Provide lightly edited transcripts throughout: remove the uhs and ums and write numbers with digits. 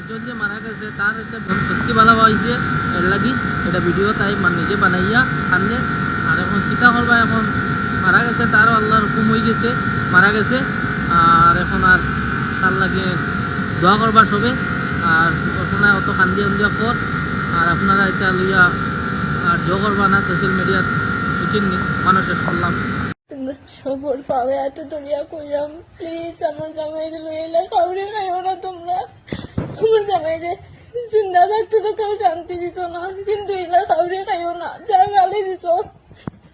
একজন যে মারা গেছে তার একটা মন সত্যি ভালো হয়েছে, এর লাগি এটা ভিডিও তাই নিজে বানাইয়া আনলে। আর এখন কিতা করবা, এখন মারা গেছে তারও আল্লাহর হুকুম হয়ে গেছে, মারা গেছে। আর এখন আর তার লাগে দোয়া করবা সবে। আর আপনারা অত খান্দিয়া উন্দিয়া কর, আর আপনারা এটা লইয়া আর জো করবা না সোশ্যাল মিডিয়া, বুঝছেন নি? মানুষের শুনলাম তোমরা সবর পাবে এত দরিয়া কইরাম, প্লিজ আমার জামাইরে লইলে খাওয়ারে খাইও না তোমরা। আমার জামাইরে জিন্দা থাকতে তো কেউ শান্তি দিছ না, কিন্তু এলা খাওয়ারে খাইও না, যা গালি দিছ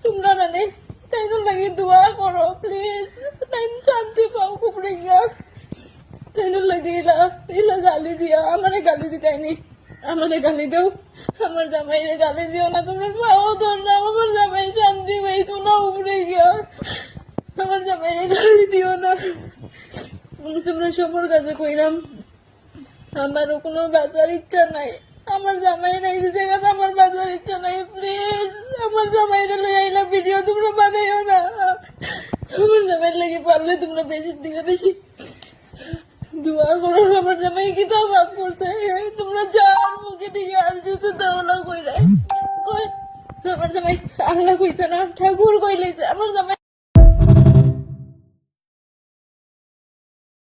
তোমরা নানে তাই তো লাগে দোয়া করো প্লিজ, তাই শান্তি পাও খুব রেগা। তাই লাগে এলা এলা গালি দিয়া আমারে গালি দিতাইনি, আমারে গালি দাও, আমার জামাইরে গালি দিও না, তোমরা পাও ধর না, আমার জামাই শান্তি পাইতো না উপরে গিয়া, আমার জামাইরে গালি দিও না। তোমরা সবার কাছে কইরাম আমারও কোনো বাঁচার ইচ্ছা নাই, আমার জামাই নাই যে জায়গাতে আমার বাঁচার ইচ্ছা নাই, প্লিজ আমার জামাইরে লই আইলা ভিডিও তোমরা বানাইও না। আমার জামাই লাগে পারলে তোমরা বেশির দিকে বেশি দোয়া করো, আমার জামাই কি তো মাফ করতে, তোমরা যার মুখে দিকে আর যেতে দাও না কইরা কই, আমার জামাই আল্লাহ কইছে না ঠাকুর কইলেছে আমার জামাই